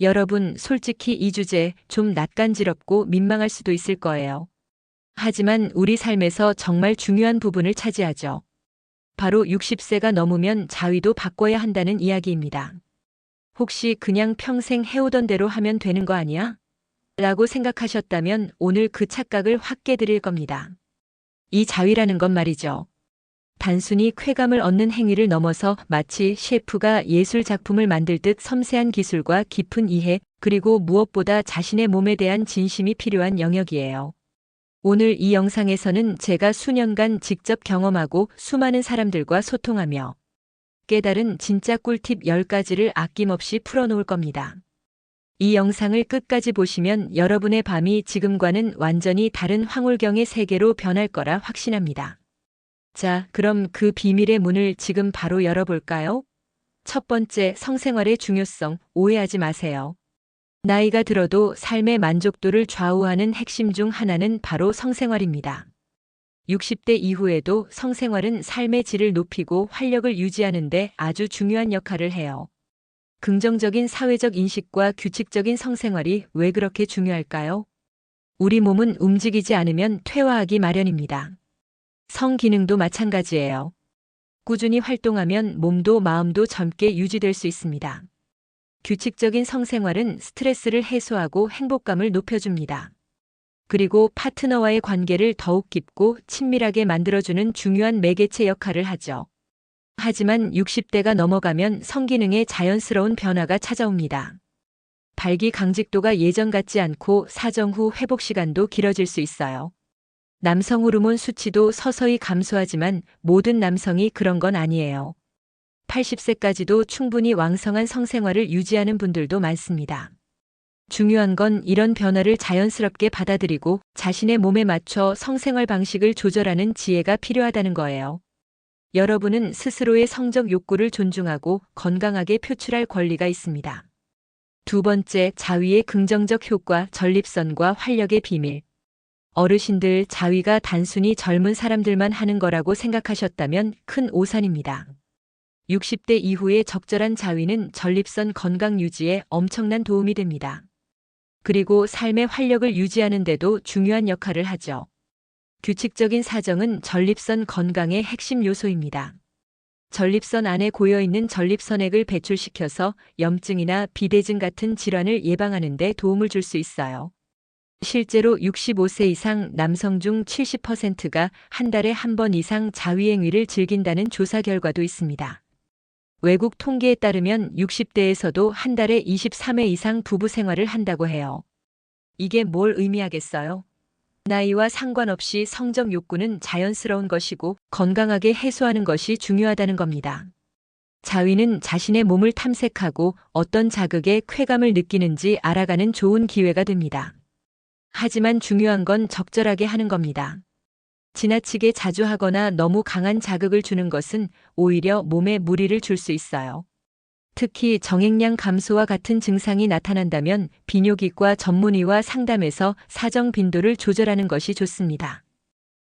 여러분, 솔직히 이 주제 좀 낯간지럽고 민망할 수도 있을 거예요. 하지만 우리 삶에서 정말 중요한 부분을 차지하죠. 바로 60세가 넘으면 자위도 바꿔야 한다는 이야기입니다. 혹시 그냥 평생 해오던 대로 하면 되는 거 아니야? 라고 생각하셨다면 오늘 그 착각을 확 깨드릴 겁니다. 이 자위라는 건 말이죠. 단순히 쾌감을 얻는 행위를 넘어서 마치 셰프가 예술 작품을 만들 듯 섬세한 기술과 깊은 이해, 그리고 무엇보다 자신의 몸에 대한 진심이 필요한 영역이에요. 오늘 이 영상에서는 제가 수년간 직접 경험하고 수많은 사람들과 소통하며 깨달은 진짜 꿀팁 10가지를 아낌없이 풀어놓을 겁니다. 이 영상을 끝까지 보시면 여러분의 밤이 지금과는 완전히 다른 황홀경의 세계로 변할 거라 확신합니다. 자, 그럼 그 비밀의 문을 지금 바로 열어볼까요? 첫 번째, 성생활의 중요성, 오해하지 마세요. 나이가 들어도 삶의 만족도를 좌우하는 핵심 중 하나는 바로 성생활입니다. 60대 이후에도 성생활은 삶의 질을 높이고 활력을 유지하는 데 아주 중요한 역할을 해요. 긍정적인 사회적 인식과 규칙적인 성생활이 왜 그렇게 중요할까요? 우리 몸은 움직이지 않으면 퇴화하기 마련입니다. 성기능도 마찬가지예요. 꾸준히 활동하면 몸도 마음도 젊게 유지될 수 있습니다. 규칙적인 성생활은 스트레스를 해소하고 행복감을 높여줍니다. 그리고 파트너와의 관계를 더욱 깊고 친밀하게 만들어주는 중요한 매개체 역할을 하죠. 하지만 60대가 넘어가면 성기능에 자연스러운 변화가 찾아옵니다. 발기 강직도가 예전 같지 않고 사정 후 회복 시간도 길어질 수 있어요. 남성 호르몬 수치도 서서히 감소하지만 모든 남성이 그런 건 아니에요. 80세까지도 충분히 왕성한 성생활을 유지하는 분들도 많습니다. 중요한 건 이런 변화를 자연스럽게 받아들이고 자신의 몸에 맞춰 성생활 방식을 조절하는 지혜가 필요하다는 거예요. 여러분은 스스로의 성적 욕구를 존중하고 건강하게 표출할 권리가 있습니다. 두 번째, 자위의 긍정적 효과, 전립선과 활력의 비밀. 어르신들, 자위가 단순히 젊은 사람들만 하는 거라고 생각하셨다면 큰 오산입니다. 60대 이후의 적절한 자위는 전립선 건강 유지에 엄청난 도움이 됩니다. 그리고 삶의 활력을 유지하는 데도 중요한 역할을 하죠. 규칙적인 사정은 전립선 건강의 핵심 요소입니다. 전립선 안에 고여있는 전립선액을 배출시켜서 염증이나 비대증 같은 질환을 예방하는 데 도움을 줄 수 있어요. 실제로 65세 이상 남성 중 70%가 한 달에 한 번 이상 자위행위를 즐긴다는 조사 결과도 있습니다. 외국 통계에 따르면 60대에서도 한 달에 23회 이상 부부 생활을 한다고 해요. 이게 뭘 의미하겠어요? 나이와 상관없이 성적 욕구는 자연스러운 것이고 건강하게 해소하는 것이 중요하다는 겁니다. 자위는 자신의 몸을 탐색하고 어떤 자극에 쾌감을 느끼는지 알아가는 좋은 기회가 됩니다. 하지만 중요한 건 적절하게 하는 겁니다. 지나치게 자주 하거나 너무 강한 자극을 주는 것은 오히려 몸에 무리를 줄 수 있어요. 특히 정액량 감소와 같은 증상이 나타난다면 비뇨기과 전문의와 상담해서 사정 빈도를 조절하는 것이 좋습니다.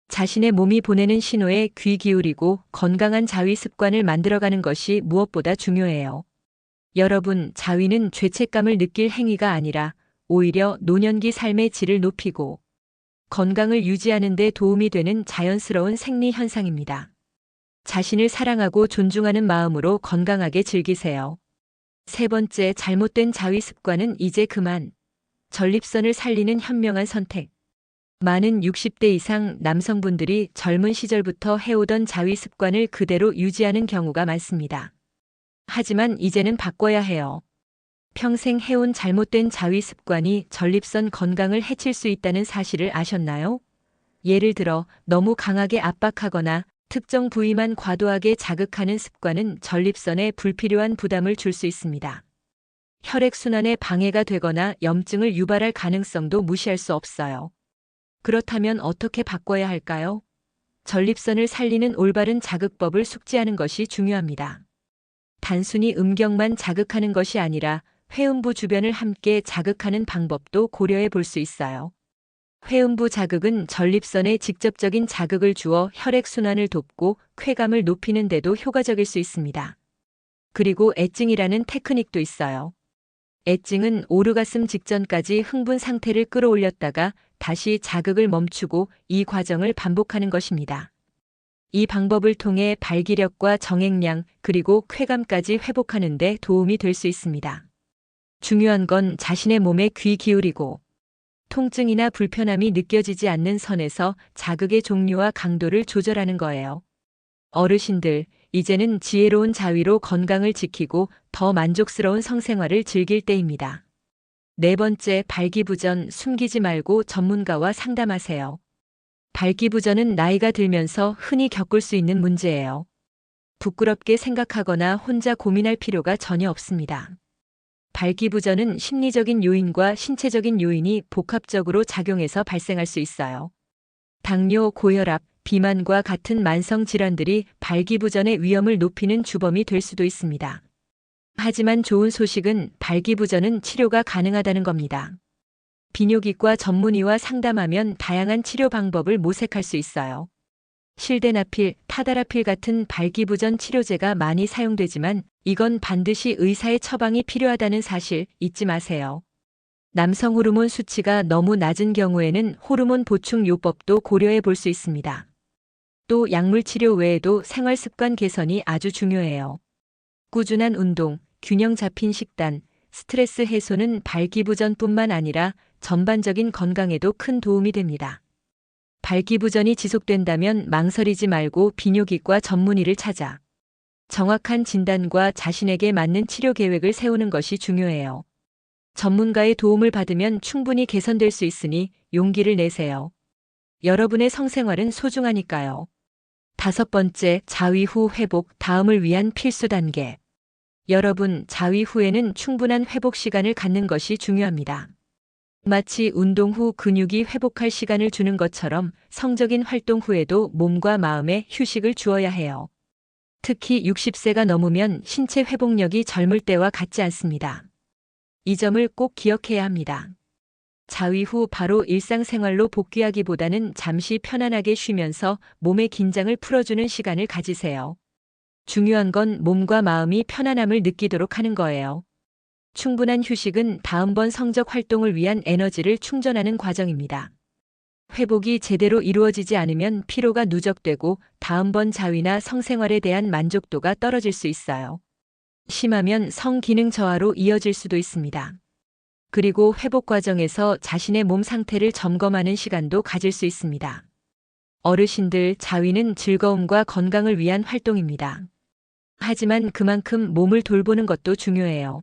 자신의 몸이 보내는 신호에 귀 기울이고 건강한 자위 습관을 만들어가는 것이 무엇보다 중요해요. 여러분, 자위는 죄책감을 느낄 행위가 아니라 오히려 노년기 삶의 질을 높이고 건강을 유지하는 데 도움이 되는 자연스러운 생리 현상입니다. 자신을 사랑하고 존중하는 마음으로 건강하게 즐기세요. 세 번째, 잘못된 자위 습관은 이제 그만. 전립선을 살리는 현명한 선택. 많은 60대 이상 남성분들이 젊은 시절부터 해오던 자위 습관을 그대로 유지하는 경우가 많습니다. 하지만 이제는 바꿔야 해요. 평생 해온 잘못된 자위 습관이 전립선 건강을 해칠 수 있다는 사실을 아셨나요? 예를 들어 너무 강하게 압박하거나 특정 부위만 과도하게 자극하는 습관은 전립선에 불필요한 부담을 줄 수 있습니다. 혈액순환에 방해가 되거나 염증을 유발할 가능성도 무시할 수 없어요. 그렇다면 어떻게 바꿔야 할까요? 전립선을 살리는 올바른 자극법을 숙지하는 것이 중요합니다. 단순히 음경만 자극하는 것이 아니라 회음부 주변을 함께 자극하는 방법도 고려해 볼 수 있어요. 회음부 자극은 전립선에 직접적인 자극을 주어 혈액순환을 돕고 쾌감을 높이는 데도 효과적일 수 있습니다. 그리고 엣징이라는 테크닉도 있어요. 애증은 오르가슴 직전까지 흥분 상태를 끌어올렸다가 다시 자극을 멈추고 이 과정을 반복하는 것입니다. 이 방법을 통해 발기력과 정액량 그리고 쾌감까지 회복하는 데 도움이 될 수 있습니다. 중요한 건 자신의 몸에 귀 기울이고 통증이나 불편함이 느껴지지 않는 선에서 자극의 종류와 강도를 조절하는 거예요. 어르신들, 이제는 지혜로운 자위로 건강을 지키고 더 만족스러운 성생활을 즐길 때입니다. 네 번째, 발기부전 숨기지 말고 전문가와 상담하세요. 발기부전은 나이가 들면서 흔히 겪을 수 있는 문제예요. 부끄럽게 생각하거나 혼자 고민할 필요가 전혀 없습니다. 발기부전은 심리적인 요인과 신체적인 요인이 복합적으로 작용해서 발생할 수 있어요. 당뇨, 고혈압, 비만과 같은 만성 질환들이 발기부전의 위험을 높이는 주범이 될 수도 있습니다. 하지만 좋은 소식은 발기부전은 치료가 가능하다는 겁니다. 비뇨기과 전문의와 상담하면 다양한 치료 방법을 모색할 수 있어요. 실데나필, 타다라필 같은 발기부전 치료제가 많이 사용되지만 이건 반드시 의사의 처방이 필요하다는 사실 잊지 마세요. 남성 호르몬 수치가 너무 낮은 경우에는 호르몬 보충 요법도 고려해 볼 수 있습니다. 또 약물 치료 외에도 생활 습관 개선이 아주 중요해요. 꾸준한 운동, 균형 잡힌 식단, 스트레스 해소는 발기부전뿐만 아니라 전반적인 건강에도 큰 도움이 됩니다. 발기부전이 지속된다면 망설이지 말고 비뇨기과 전문의를 찾아 정확한 진단과 자신에게 맞는 치료 계획을 세우는 것이 중요해요. 전문가의 도움을 받으면 충분히 개선될 수 있으니 용기를 내세요. 여러분의 성생활은 소중하니까요. 다섯 번째, 자위 후 회복, 다음을 위한 필수 단계. 여러분, 자위 후에는 충분한 회복 시간을 갖는 것이 중요합니다. 마치 운동 후 근육이 회복할 시간을 주는 것처럼 성적인 활동 후에도 몸과 마음에 휴식을 주어야 해요. 특히 60세가 넘으면 신체 회복력이 젊을 때와 같지 않습니다. 이 점을 꼭 기억해야 합니다. 자위 후 바로 일상생활로 복귀하기보다는 잠시 편안하게 쉬면서 몸의 긴장을 풀어주는 시간을 가지세요. 중요한 건 몸과 마음이 편안함을 느끼도록 하는 거예요. 충분한 휴식은 다음번 성적 활동을 위한 에너지를 충전하는 과정입니다. 회복이 제대로 이루어지지 않으면 피로가 누적되고 다음번 자위나 성생활에 대한 만족도가 떨어질 수 있어요. 심하면 성기능 저하로 이어질 수도 있습니다. 그리고 회복 과정에서 자신의 몸 상태를 점검하는 시간도 가질 수 있습니다. 어르신들, 자위는 즐거움과 건강을 위한 활동입니다. 하지만 그만큼 몸을 돌보는 것도 중요해요.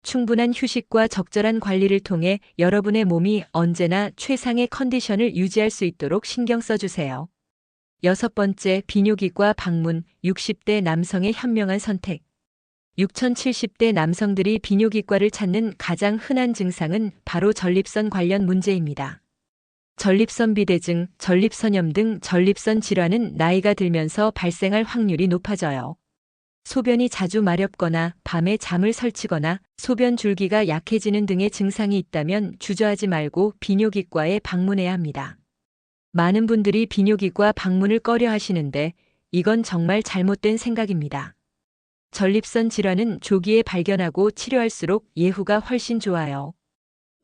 충분한 휴식과 적절한 관리를 통해 여러분의 몸이 언제나 최상의 컨디션을 유지할 수 있도록 신경 써주세요. 여섯 번째, 비뇨기과 방문, 60대 남성의 현명한 선택. 6070대 남성들이 비뇨기과를 찾는 가장 흔한 증상은 바로 전립선 관련 문제입니다. 전립선 비대증, 전립선염 등 전립선 질환은 나이가 들면서 발생할 확률이 높아져요. 소변이 자주 마렵거나 밤에 잠을 설치거나 소변 줄기가 약해지는 등의 증상이 있다면 주저하지 말고 비뇨기과에 방문해야 합니다. 많은 분들이 비뇨기과 방문을 꺼려 하시는데 이건 정말 잘못된 생각입니다. 전립선 질환은 조기에 발견하고 치료할수록 예후가 훨씬 좋아요.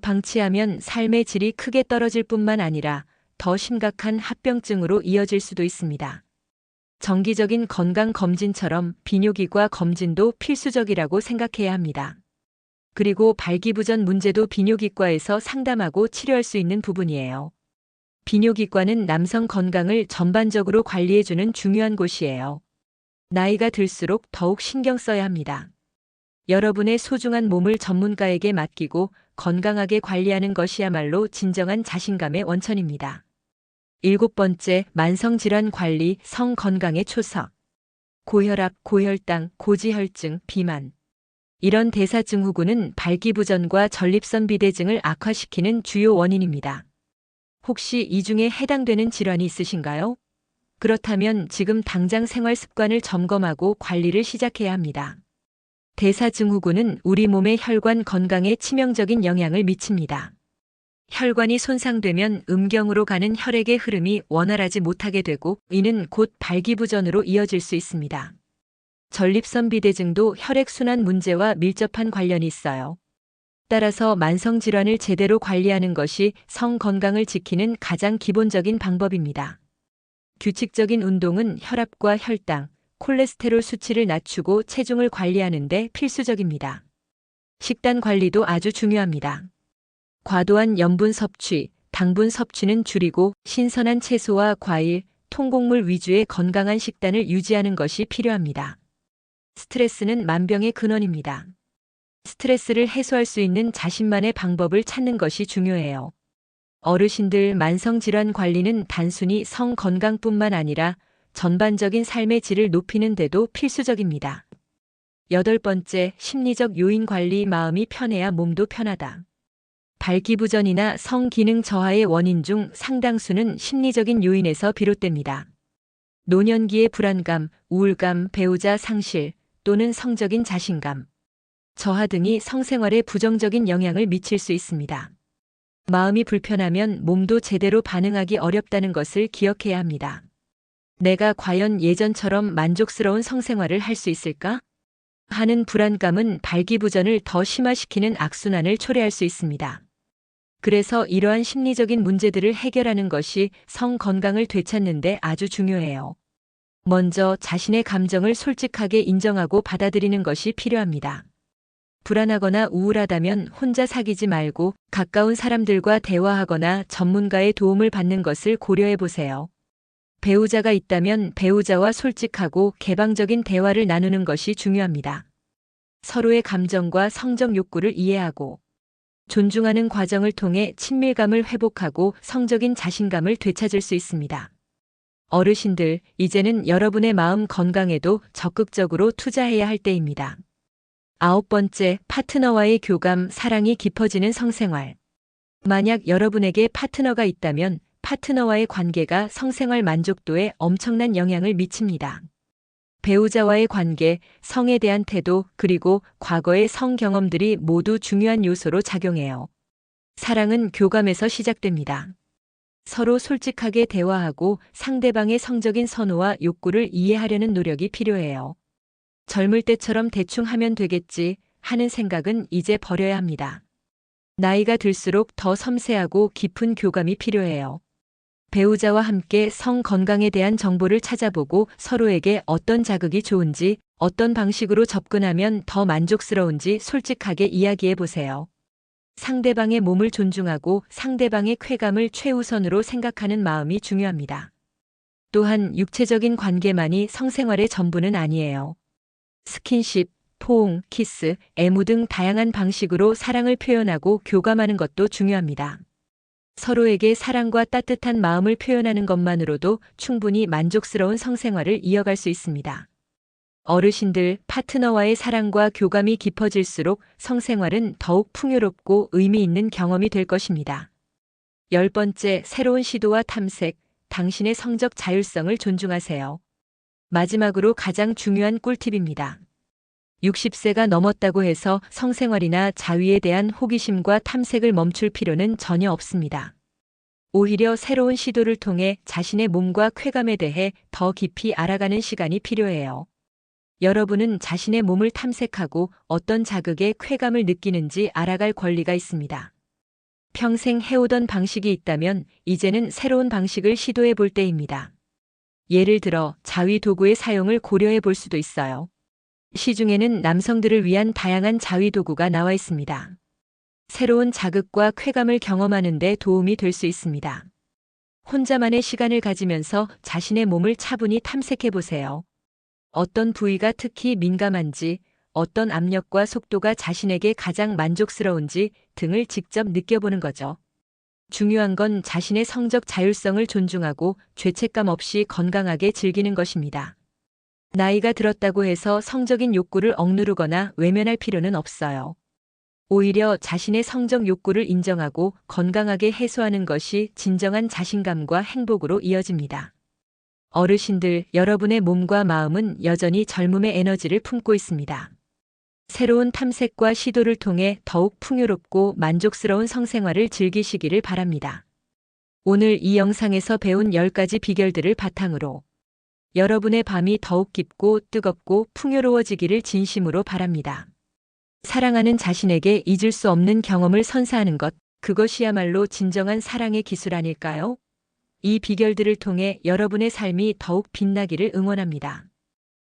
방치하면 삶의 질이 크게 떨어질 뿐만 아니라 더 심각한 합병증으로 이어질 수도 있습니다. 정기적인 건강검진처럼 비뇨기과 검진도 필수적이라고 생각해야 합니다. 그리고 발기부전 문제도 비뇨기과에서 상담하고 치료할 수 있는 부분이에요. 비뇨기과는 남성 건강을 전반적으로 관리해주는 중요한 곳이에요. 나이가 들수록 더욱 신경 써야 합니다. 여러분의 소중한 몸을 전문가에게 맡기고 건강하게 관리하는 것이야말로 진정한 자신감의 원천입니다. 일곱 번째, 만성질환 관리, 성 건강의 초석. 고혈압, 고혈당, 고지혈증, 비만. 이런 대사증후군은 발기부전과 전립선 비대증을 악화시키는 주요 원인입니다. 혹시 이 중에 해당되는 질환이 있으신가요? 그렇다면 지금 당장 생활 습관을 점검하고 관리를 시작해야 합니다. 대사증후군은 우리 몸의 혈관 건강에 치명적인 영향을 미칩니다. 혈관이 손상되면 음경으로 가는 혈액의 흐름이 원활하지 못하게 되고 이는 곧 발기부전으로 이어질 수 있습니다. 전립선 비대증도 혈액순환 문제와 밀접한 관련이 있어요. 따라서 만성질환을 제대로 관리하는 것이 성 건강을 지키는 가장 기본적인 방법입니다. 규칙적인 운동은 혈압과 혈당, 콜레스테롤 수치를 낮추고 체중을 관리하는 데 필수적입니다. 식단 관리도 아주 중요합니다. 과도한 염분 섭취, 당분 섭취는 줄이고 신선한 채소와 과일, 통곡물 위주의 건강한 식단을 유지하는 것이 필요합니다. 스트레스는 만병의 근원입니다. 스트레스를 해소할 수 있는 자신만의 방법을 찾는 것이 중요해요. 어르신들 만성질환 관리는 단순히 성 건강뿐만 아니라 전반적인 삶의 질을 높이는 데도 필수적입니다. 8번째, 심리적 요인 관리. 마음이 편해야 몸도 편하다. 발기부전이나 성기능 저하의 원인 중 상당수는 심리적인 요인에서 비롯됩니다. 노년기의 불안감, 우울감, 배우자 상실 또는 성적인 자신감, 저하 등이 성생활에 부정적인 영향을 미칠 수 있습니다. 마음이 불편하면 몸도 제대로 반응하기 어렵다는 것을 기억해야 합니다. 내가 과연 예전처럼 만족스러운 성생활을 할 수 있을까? 하는 불안감은 발기부전을 더 심화시키는 악순환을 초래할 수 있습니다. 그래서 이러한 심리적인 문제들을 해결하는 것이 성 건강을 되찾는 데 아주 중요해요. 먼저 자신의 감정을 솔직하게 인정하고 받아들이는 것이 필요합니다. 불안하거나 우울하다면 혼자 사귀지 말고 가까운 사람들과 대화하거나 전문가의 도움을 받는 것을 고려해 보세요. 배우자가 있다면 배우자와 솔직하고 개방적인 대화를 나누는 것이 중요합니다. 서로의 감정과 성적 욕구를 이해하고 존중하는 과정을 통해 친밀감을 회복하고 성적인 자신감을 되찾을 수 있습니다. 어르신들, 이제는 여러분의 마음 건강에도 적극적으로 투자해야 할 때입니다. 9번째, 파트너와의 교감, 사랑이 깊어지는 성생활. 만약 여러분에게 파트너가 있다면 파트너와의 관계가 성생활 만족도에 엄청난 영향을 미칩니다. 배우자와의 관계, 성에 대한 태도, 그리고 과거의 성 경험들이 모두 중요한 요소로 작용해요. 사랑은 교감에서 시작됩니다. 서로 솔직하게 대화하고 상대방의 성적인 선호와 욕구를 이해하려는 노력이 필요해요. 젊을 때처럼 대충 하면 되겠지 하는 생각은 이제 버려야 합니다. 나이가 들수록 더 섬세하고 깊은 교감이 필요해요. 배우자와 함께 성 건강에 대한 정보를 찾아보고 서로에게 어떤 자극이 좋은지, 어떤 방식으로 접근하면 더 만족스러운지 솔직하게 이야기해 보세요. 상대방의 몸을 존중하고 상대방의 쾌감을 최우선으로 생각하는 마음이 중요합니다. 또한 육체적인 관계만이 성생활의 전부는 아니에요. 스킨십, 포옹, 키스, 애무 등 다양한 방식으로 사랑을 표현하고 교감하는 것도 중요합니다. 서로에게 사랑과 따뜻한 마음을 표현하는 것만으로도 충분히 만족스러운 성생활을 이어갈 수 있습니다. 어르신들, 파트너와의 사랑과 교감이 깊어질수록 성생활은 더욱 풍요롭고 의미 있는 경험이 될 것입니다. 10번째, 새로운 시도와 탐색, 당신의 성적 자율성을 존중하세요. 마지막으로 가장 중요한 꿀팁입니다. 60세가 넘었다고 해서 성생활이나 자위에 대한 호기심과 탐색을 멈출 필요는 전혀 없습니다. 오히려 새로운 시도를 통해 자신의 몸과 쾌감에 대해 더 깊이 알아가는 시간이 필요해요. 여러분은 자신의 몸을 탐색하고 어떤 자극에 쾌감을 느끼는지 알아갈 권리가 있습니다. 평생 해오던 방식이 있다면 이제는 새로운 방식을 시도해 볼 때입니다. 예를 들어 자위 도구의 사용을 고려해 볼 수도 있어요. 시중에는 남성들을 위한 다양한 자위 도구가 나와 있습니다. 새로운 자극과 쾌감을 경험하는 데 도움이 될 수 있습니다. 혼자만의 시간을 가지면서 자신의 몸을 차분히 탐색해 보세요. 어떤 부위가 특히 민감한지, 어떤 압력과 속도가 자신에게 가장 만족스러운지 등을 직접 느껴보는 거죠. 중요한 건 자신의 성적 자율성을 존중하고 죄책감 없이 건강하게 즐기는 것입니다. 나이가 들었다고 해서 성적인 욕구를 억누르거나 외면할 필요는 없어요. 오히려 자신의 성적 욕구를 인정하고 건강하게 해소하는 것이 진정한 자신감과 행복으로 이어집니다. 어르신들, 여러분의 몸과 마음은 여전히 젊음의 에너지를 품고 있습니다. 새로운 탐색과 시도를 통해 더욱 풍요롭고 만족스러운 성생활을 즐기시기를 바랍니다. 오늘 이 영상에서 배운 10가지 비결들을 바탕으로 여러분의 밤이 더욱 깊고 뜨겁고 풍요로워지기를 진심으로 바랍니다. 사랑하는 자신에게 잊을 수 없는 경험을 선사하는 것, 그것이야말로 진정한 사랑의 기술 아닐까요? 이 비결들을 통해 여러분의 삶이 더욱 빛나기를 응원합니다.